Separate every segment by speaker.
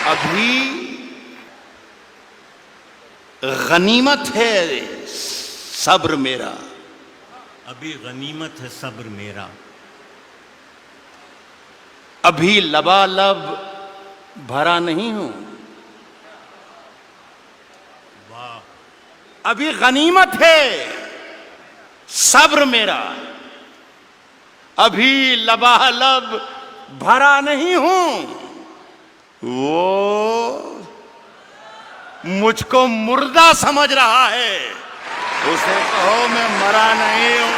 Speaker 1: ابھی غنیمت ہے صبر میرا،
Speaker 2: ابھی غنیمت ہے صبر میرا،
Speaker 1: ابھی لبالب بھرا نہیں ہوں،
Speaker 2: واہ،
Speaker 1: ابھی غنیمت ہے صبر میرا، ابھی لبالب بھرا نہیں ہوں، وہ مجھ کو مردہ سمجھ رہا ہے، اسے کہو میں مرا نہیں ہوں۔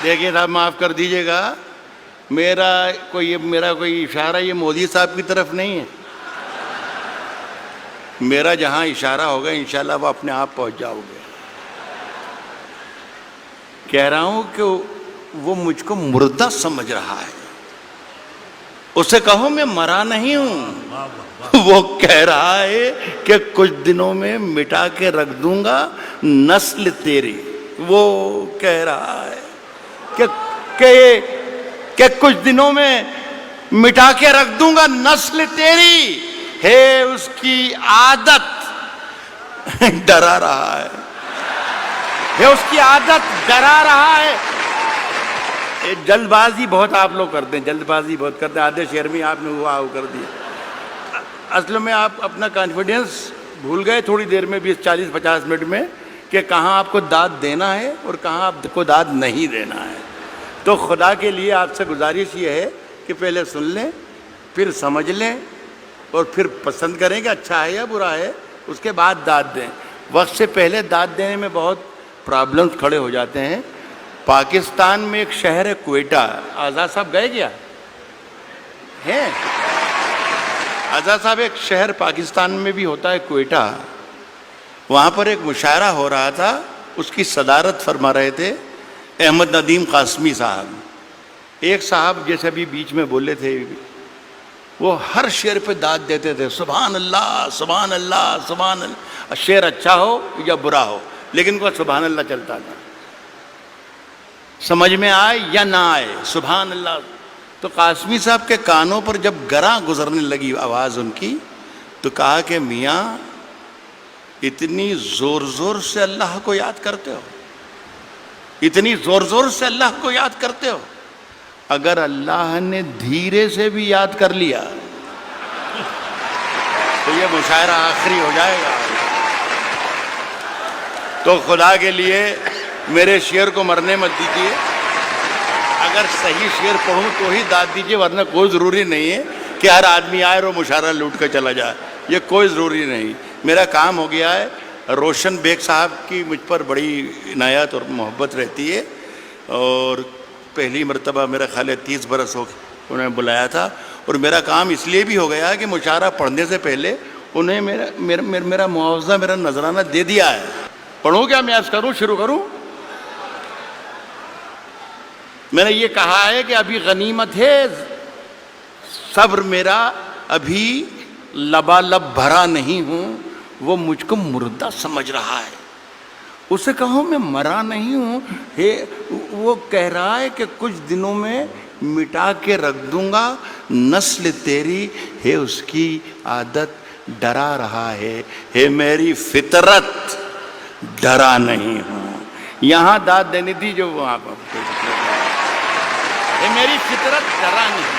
Speaker 1: دیکھیے صاحب معاف کر دیجئے گا، میرا کوئی اشارہ یہ مودی صاحب کی طرف نہیں ہے، میرا جہاں اشارہ ہوگا انشاءاللہ وہ اپنے آپ پہنچ جاؤ گے۔ کہہ رہا ہوں کہ وہ مجھ کو مردہ سمجھ رہا ہے، اسے کہو میں مرا نہیں ہوں، وہ کہہ رہا ہے کہ کچھ دنوں میں مٹا کے رکھ دوں گا نسل تیری، وہ کہہ رہا ہے کہ کچھ دنوں میں مٹا کے رکھ دوں گا نسل تیری، ہے اس کی عادت ڈرا رہا ہے، ہے اس کی عادت ڈرا رہا ہے۔ جلد بازی بہت آپ لوگ کرتے ہیں، جلد بازی بہت کرتے ہیں، آدھے شعر میں آپ نے ہوا کر دیا، اصل میں آپ اپنا کانفیڈنس بھول گئے تھوڑی دیر میں، 20-40-50 منٹ میں، کہ کہاں آپ کو داد دینا ہے اور کہاں آپ کو داد نہیں دینا ہے۔ تو خدا کے لیے آپ سے گزارش یہ ہے کہ پہلے سن لیں، پھر سمجھ لیں، اور پھر پسند کریں کہ اچھا ہے یا برا ہے، اس کے بعد داد دیں۔ وقت سے پہلے داد دینے میں بہت پرابلمز کھڑے ہو جاتے ہیں۔ پاکستان میں ایک شہر ہے کوئٹہ، آزاد صاحب گئے کیا ہیں؟ آزاد صاحب ایک شہر پاکستان میں بھی ہوتا ہے کوئٹہ، وہاں پر ایک مشاعرہ ہو رہا تھا، اس کی صدارت فرما رہے تھے احمد ندیم قاسمی صاحب۔ ایک صاحب جیسے ابھی بیچ میں بولے تھے، وہ ہر شعر پہ داد دیتے تھے، سبحان اللہ سبحان اللہ سبحان اللہ، شعر اچھا ہو یا برا ہو لیکن وہ سبحان اللہ چلتا تھا، سمجھ میں آئے یا نہ آئے سبحان اللہ۔ تو قاسمی صاحب کے کانوں پر جب گراں گزرنے لگی آواز ان کی، تو کہا کہ میاں اتنی زور زور سے اللہ کو یاد کرتے ہو، اتنی زور زور سے اللہ کو یاد کرتے ہو، اگر اللہ نے دھیرے سے بھی یاد کر لیا تو یہ مشاعرہ آخری ہو جائے گا۔ تو خدا کے لیے میرے شعر کو مرنے مت دیجیے، اگر صحیح شعر پڑھوں تو ہی داد دیجیے، ورنہ کوئی ضروری نہیں ہے کہ ہر آدمی آئے اور مشاعرہ لوٹ کر چلا جائے، یہ کوئی ضروری نہیں۔ میرا کام ہو گیا ہے، روشن بیگ صاحب کی مجھ پر بڑی عنایت اور محبت رہتی ہے، اور پہلی مرتبہ میرا خیال ہے 30 برس ہو انہیں بلایا تھا، اور میرا کام اس لیے بھی ہو گیا کہ مشاعرہ پڑھنے سے پہلے انہیں میرا معاوضہ، میرا نذرانہ دے دیا ہے۔ پڑھوں کیا میں عرض کروں، شروع کروں؟ میں نے یہ کہا ہے کہ ابھی غنیمت ہے صبر میرا، ابھی لبالب بھرا نہیں ہوں، وہ مجھ کو مردہ سمجھ رہا ہے، اسے کہو میں مرا نہیں ہوں، وہ کہہ رہا ہے کہ کچھ دنوں میں مٹا کے رکھ دوں گا نسل تیری، ہے اس کی عادت ڈرا رہا ہے میری فطرت ڈرا نہیں ہوں۔ یہاں داد دینی تھی جو وہاں پر، اے میری فطرت ڈرا نہیں۔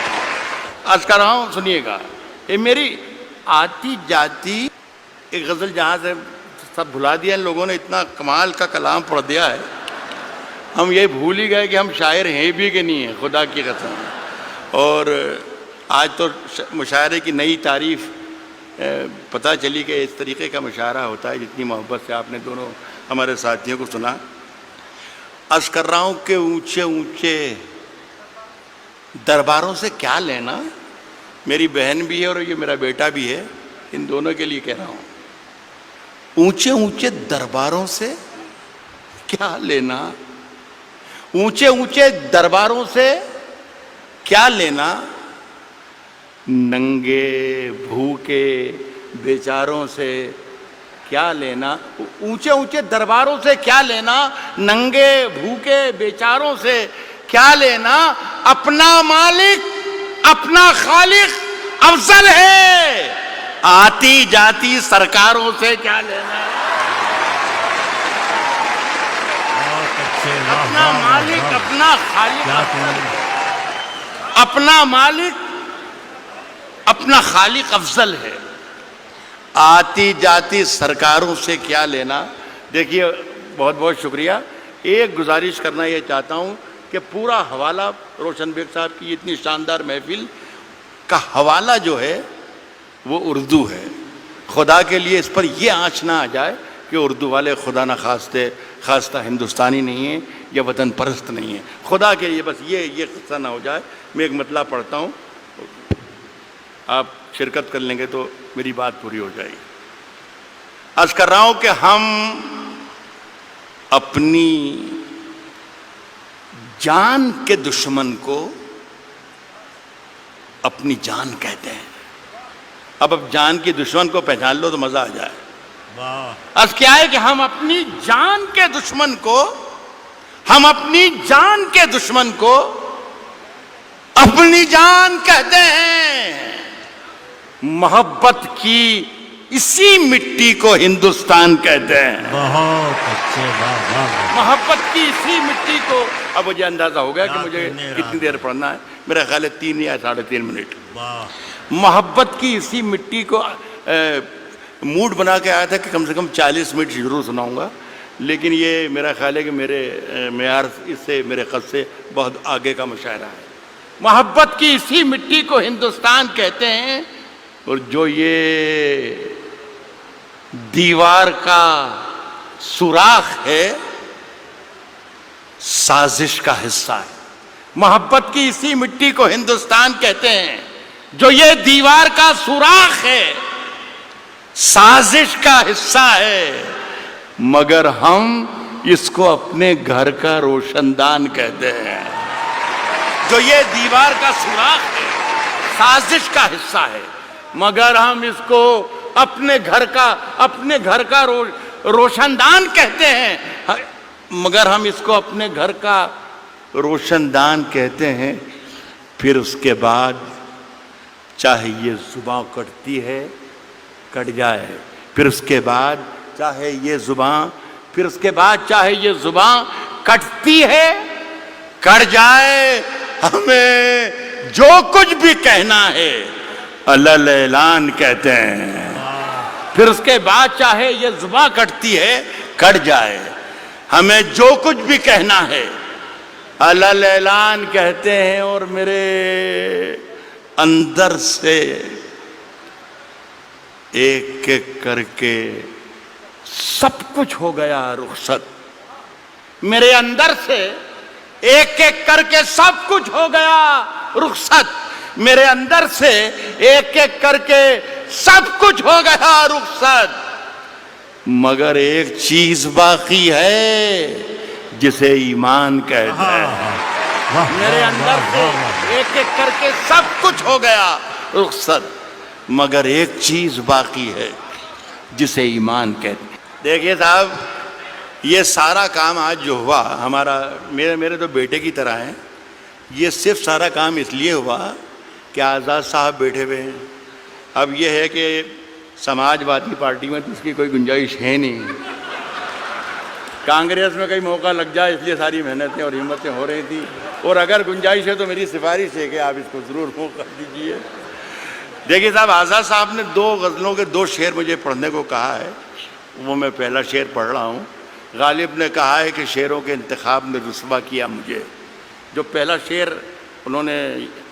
Speaker 1: عرض کر رہا ہوں سنیے گا، اے میری آتی جاتی ایک غزل جہاں سے سب بھلا دیا، ان لوگوں نے اتنا کمال کا کلام پڑھ دیا ہے، ہم یہ بھول ہی گئے کہ ہم شاعر ہیں بھی کہ نہیں ہیں، خدا کی قسم۔ اور آج تو مشاعرے کی نئی تعریف پتہ چلی کہ اس طریقے کا مشاعرہ ہوتا ہے، جتنی محبت سے آپ نے دونوں ہمارے ساتھیوں کو سنا۔ عرض کر رہا ہوں کہ اونچے اونچے درباروں سے کیا لینا، میری بہن بھی ہے اور یہ میرا بیٹا بھی ہے، ان دونوں کے لیے کہہ رہا ہوں، اونچے اونچے درباروں سے کیا لینا، اونچے اونچے درباروں سے کیا لینا، ننگے بھوکے بیچاروں سے کیا لینا، اونچے اونچے درباروں سے کیا لینا، ننگے بھوکے بیچاروں سے کیا لینا، اپنا مالک اپنا خالق افضل ہے، آتی جاتی سرکاروں سے کیا لینا ہے؟
Speaker 2: بہت اچھے، واہ،
Speaker 1: اپنا
Speaker 2: واہ، واہ،
Speaker 1: مالک،
Speaker 2: واہ۔
Speaker 1: اپنا خالق،
Speaker 2: کیا تم-
Speaker 1: اپنا مالک، اپنا خالق افضل ہے، آتی جاتی سرکاروں سے کیا لینا۔ دیکھیے بہت بہت شکریہ۔ ایک گزارش کرنا یہ چاہتا ہوں کہ پورا حوالہ روشن بیگ صاحب کی اتنی شاندار محفل کا حوالہ جو ہے وہ اردو ہے۔ خدا کے لیے اس پر یہ آنچ نہ آ جائے کہ اردو والے خدا نہ خواستہ ہندوستانی نہیں ہیں یا وطن پرست نہیں ہیں۔ خدا کے لیے بس یہ قصہ نہ ہو جائے۔ میں ایک مطلب پڑھتا ہوں، آپ شرکت کر لیں گے تو میری بات پوری ہو جائے گی۔ عرض کر رہا ہوں کہ ہم اپنی جان کے دشمن کو اپنی جان کہتے ہیں۔ اب جان کی دشمن کو پہچان لو تو مزہ آ جائے۔
Speaker 2: واہ،
Speaker 1: عرض کیا ہے کہ ہم اپنی جان کے دشمن کو اپنی جان کہتے ہیں۔ محبت کی اسی مٹی کو ہندوستان کہتے ہیں۔
Speaker 2: بہت اچھے، واہ، واہ، واہ۔
Speaker 1: محبت کی اسی مٹی کو، اب مجھے اندازہ ہو گیا کہ مجھے
Speaker 2: میرا
Speaker 1: کتنی دیر پڑھنا ہے، میرا خیال ہے 3 یا 3.5 منٹ۔
Speaker 2: واہ،
Speaker 1: محبت کی اسی مٹی کو موڈ بنا کے آیا تھا کہ کم سے کم 40 منٹ ضرور سناؤں گا، لیکن یہ میرا خیال ہے کہ میرے معیار اس سے، میرے قد سے بہت آگے کا مشاعرہ ہے۔ محبت کی اسی مٹی کو ہندوستان کہتے ہیں، اور جو یہ دیوار کا سوراخ ہے سازش کا حصہ ہے۔ محبت کی اسی مٹی کو ہندوستان کہتے ہیں، جو یہ دیوار کا سوراخ ہے سازش کا حصہ ہے، مگر ہم اس کو اپنے گھر کا روشن دان کہتے ہیں۔ جو یہ دیوار کا سوراخ ہے سازش کا حصہ ہے، مگر ہم اس کو اپنے گھر کا روشن دان کہتے ہیں، مگر ہم اس کو اپنے گھر کا روشن دان کہتے ہیں۔ پھر اس کے بعد چاہے یہ زباں کٹتی ہے کٹ جائے، پھر اس کے بعد چاہے یہ زباں کٹتی ہے کٹ جائے، ہمیں جو کچھ بھی کہنا ہے الل اعلان کہتے ہیں۔ پھر اس کے بعد چاہے یہ زباں کٹتی ہے کٹ جائے، ہمیں جو کچھ بھی کہنا ہے الل اعلان کہتے ہیں۔ اور میرے اندر سے ایک ایک کر کے سب کچھ ہو گیا رخصت، میرے اندر سے ایک ایک کر کے سب کچھ ہو گیا رخصت، میرے اندر سے ایک ایک کر کے سب کچھ ہو گیا رخصت، مگر ایک چیز باقی ہے جسے ایمان کہتے ہیں۔ میرے اندر سے ایک ایک کر کے سب کچھ ہو گیا رخصت، مگر ایک چیز باقی ہے جسے ایمان کہتے ہیں۔ دیکھیے صاحب، یہ سارا کام آج جو ہوا ہمارا، میرے تو بیٹے کی طرح ہیں، یہ صرف سارا کام اس لیے ہوا کہ آزاد صاحب بیٹھے ہوئے ہیں۔ اب یہ ہے کہ سماج وادی پارٹی میں تو اس کی کوئی گنجائش ہے نہیں، کانگریس میں کئی موقع لگ جائے، اس لیے ساری محنتیں اور ہمتیں ہو رہی تھیں، اور اگر گنجائش ہے تو میری سفارش ہے کہ آپ اس کو ضرور موقع دیجیے۔ دیکھیے صاحب، آزاد صاحب نے 2 غزلوں کے 2 شعر مجھے پڑھنے کو کہا ہے، وہ میں پہلا شعر پڑھ رہا ہوں۔ غالب نے کہا ہے کہ شعروں کے انتخاب نے رسوا کیا مجھے۔ جو پہلا شعر انہوں نے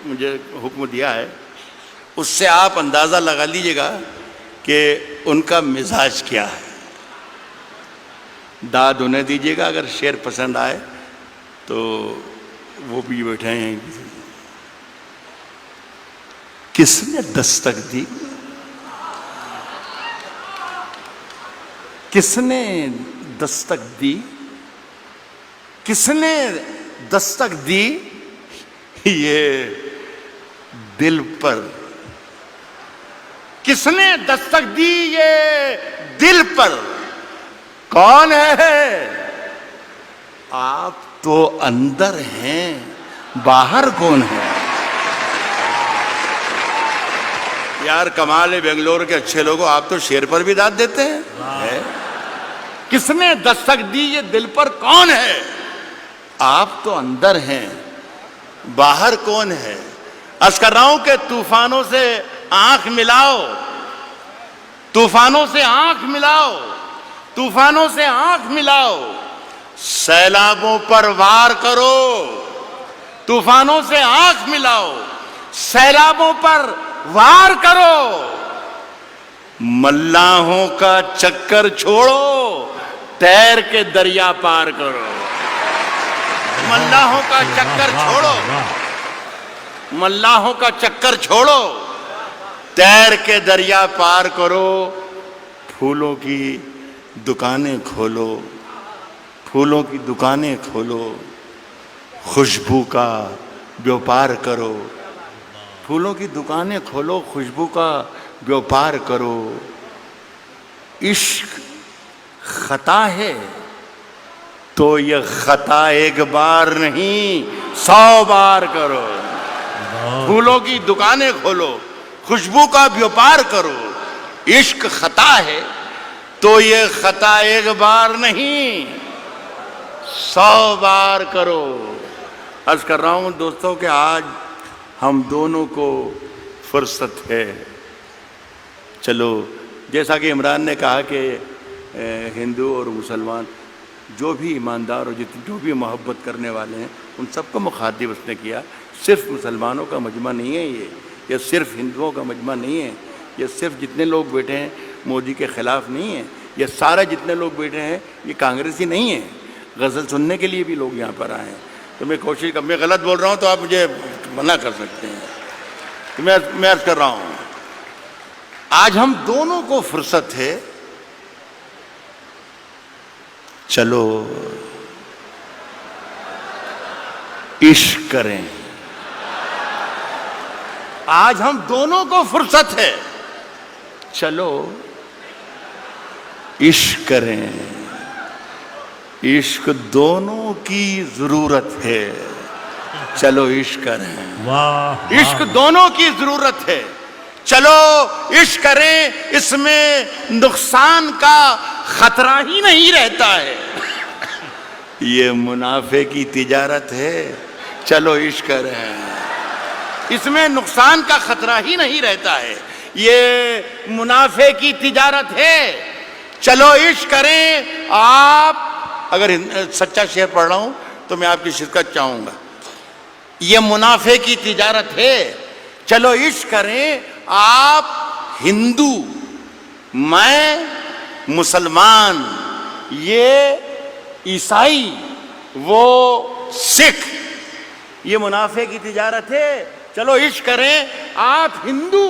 Speaker 1: مجھے حکم دیا ہے، اس سے آپ اندازہ لگا لیجئے گا کہ ان کا مزاج کیا ہے۔ داد انہیں دیجئے گا، اگر شعر پسند آئے تو وہ بھی بیٹھے ہیں۔ کس نے دستک دی، کس نے دستک دی، کس نے دستک دی یہ دل پر، کس نے دستک دی یہ دل پر، کون ہے؟ آپ تو اندر ہیں، باہر کون ہے؟ یار کمال ہے بنگلور کے اچھے لوگوں، آپ تو شیر پر بھی داد دیتے ہیں. کس نے دستک دی یہ دل پر کون ہے؟ آپ تو اندر ہیں، باہر کون ہے؟ عرض کر رہا ہوں کہ طوفانوں سے آنکھ ملاؤ، طوفانوں سے آنکھ ملاؤ، طوفانوں سے آنکھ ملاؤ، سیلابوں پر وار کرو. طوفانوں سے آنکھ ملاؤ، سیلابوں پر وار کرو. ملاحوں کا چکر چھوڑو، تیر کے دریا پار کرو. ملاحوں کا چکر چھوڑو، ملاحوں کا چکر چھوڑو، تیر کے دریا پار کرو. پھولوں کی دکانیں کھولو، پھولوں کی دکانیں کھولو، خوشبو کا بیوپار کرو. پھولوں کی دکانیں کھولو، خوشبو کا بیوپار کرو. عشق خطا ہے تو یہ خطا ایک بار نہیں 100 بار کرو. پھولوں کی دکانیں کھولو، خوشبو کا بیوپار کرو. عشق خطا ہے تو یہ خطا ایک بار نہیں 100 بار کرو. عرض کر رہا ہوں دوستوں کہ آج ہم دونوں کو فرصت ہے. چلو جیسا کہ عمران نے کہا کہ ہندو اور مسلمان جو بھی ایماندار اور جو بھی محبت کرنے والے ہیں ان سب کو مخاطب اس نے کیا. صرف مسلمانوں کا مجمع نہیں ہے یہ صرف ہندوؤں کا مجمع نہیں ہے، یہ صرف جتنے لوگ بیٹھے ہیں مودی کے خلاف نہیں ہے، یہ سارے جتنے لوگ بیٹھے ہیں یہ کانگریسی نہیں ہیں. غزل سننے کے لیے بھی لوگ یہاں پر آئے ہیں. تو میں کوشش میں غلط بول رہا ہوں تو آپ مجھے منع کر سکتے ہیں. تو میں عرض کر رہا ہوں آج ہم دونوں کو فرصت ہے. چلو عشق کریں. آج ہم دونوں کو فرصت ہے، چلو عشق کریں. عشق دونوں کی ضرورت ہے، چلو عشق کریں. عشق دونوں کی ضرورت ہے، چلو عشق کریں. اس میں نقصان کا خطرہ ہی نہیں رہتا ہے. یہ منافع کی تجارت ہے، چلو عشق کریں. اس میں نقصان کا خطرہ ہی نہیں رہتا ہے. یہ منافع کی تجارت ہے، چلو عشق کریں. آپ اگر سچا شعر پڑھ رہا ہوں تو میں آپ کی شرکت چاہوں گا. یہ منافع کی تجارت ہے، چلو عشق کریں. آپ ہندو، میں مسلمان، یہ عیسائی، وہ سکھ. یہ منافع کی تجارت ہے، چلو عشق کریں. آپ ہندو،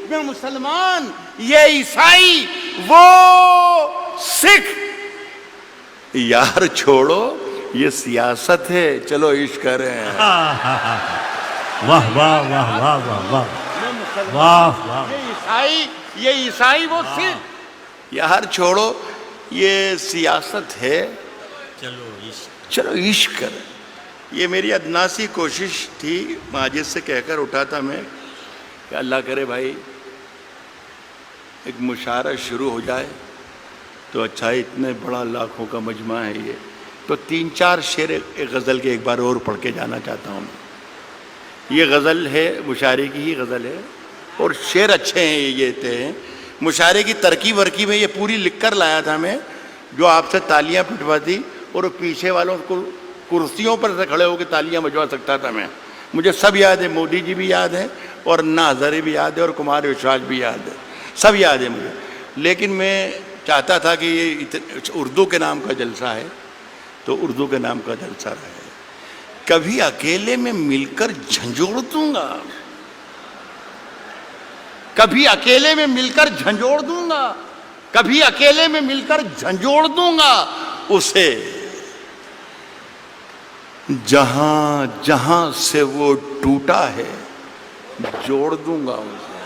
Speaker 1: میں مسلمان، یہ عیسائی، وہ سکھ. یار چھوڑو یہ سیاست ہے، چلو عشق کریں.
Speaker 2: واہ واہ واہ واہ واہ واہ واہ واہ.
Speaker 1: یہ عیسائی وہ سکھ. یار چھوڑو یہ سیاست ہے، چلو عشق کریں. یہ میری ادناسی کوشش تھی، ماجد سے کہہ کر اٹھا تھا میں کہ اللہ کرے بھائی ایک مشاعرہ شروع ہو جائے تو اچھا ہے. اتنے بڑا لاکھوں کا مجمع ہے یہ، تو 3-4 شعر ایک غزل کے ایک بار اور پڑھ کے جانا چاہتا ہوں. یہ غزل ہے، مشاعرے کی ہی غزل ہے اور شعر اچھے ہیں. یہ تھے مشاعرے کی ترکیب ورکیب میں یہ پوری لکھ کر لایا تھا میں، جو آپ سے تالیاں پٹواتی اور پیچھے والوں کو کرسیوں پر سے کھڑے ہو کے تالیاں بجوا سکتا تھا میں. مجھے سب یاد ہے، مودی جی بھی یاد ہے اور انا ہزارے بھی یاد ہے اور کمار وشواس بھی یاد ہے، سب یاد ہے مجھے. لیکن میں چاہتا تھا کہ یہ اردو کے نام کا جلسہ ہے تو اردو کے نام کا جلسہ رہے. کبھی اکیلے میں مل کر جھنجھوڑ دوں گا، کبھی اکیلے میں مل کر جھنجھوڑ دوں گا، کبھی اکیلے میں مل کر جھنجھوڑ دوں گا اسے. جہاں جہاں سے وہ ٹوٹا ہے جوڑ دوں گا اسے.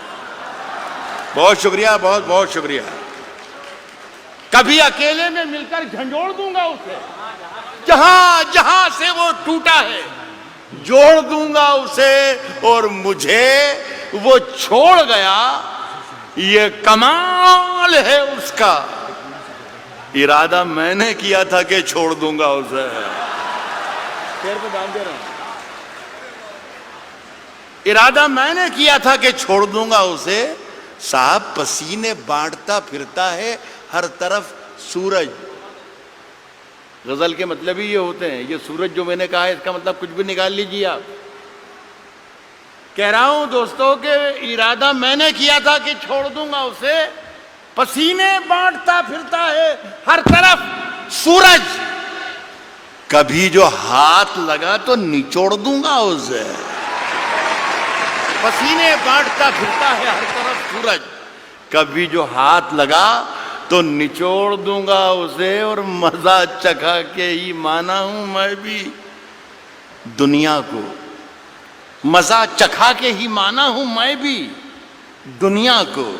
Speaker 1: بہت شکریہ، بہت بہت شکریہ. کبھی اکیلے میں مل کر جھنجھوڑ دوں گا اسے، جہاں جہاں سے وہ ٹوٹا ہے جوڑ دوں گا اسے. اور مجھے وہ چھوڑ گیا یہ کمال ہے اس کا، ارادہ میں نے کیا تھا کہ چھوڑ دوں گا اسے. شعر پہ دھیان دے رہا ہوں. ارادہ میں نے کیا تھا کہ چھوڑ دوں گا اسے، صاحب پسینے بانٹتا پھرتا ہے ہر طرف سورج. غزل کے مطلب ہی یہ ہوتے ہیں. یہ سورج جو میں نے کہا ہے اس کا مطلب کچھ بھی نکال لیجیے آپ. کہہ رہا ہوں دوستوں کہ ارادہ میں نے کیا تھا کہ چھوڑ دوں گا اسے، پسینے بانٹتا پھرتا ہے ہر طرف سورج، کبھی جو ہاتھ لگا تو نچوڑ دوں گا اسے. پسینے بانٹتا پھرتا ہے ہر طرف سورج، کبھی جو ہاتھ لگا تو نچوڑ دوں گا اسے. اور مزہ چکھا کے ہی مانا ہوں میں بھی دنیا کو، مزہ چکھا کے ہی مانا ہوں میں بھی دنیا کو.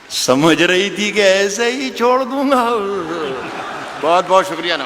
Speaker 1: سمجھ رہی تھی کہ ایسے ہی چھوڑ دوں گا. بہت بہت شکریہ.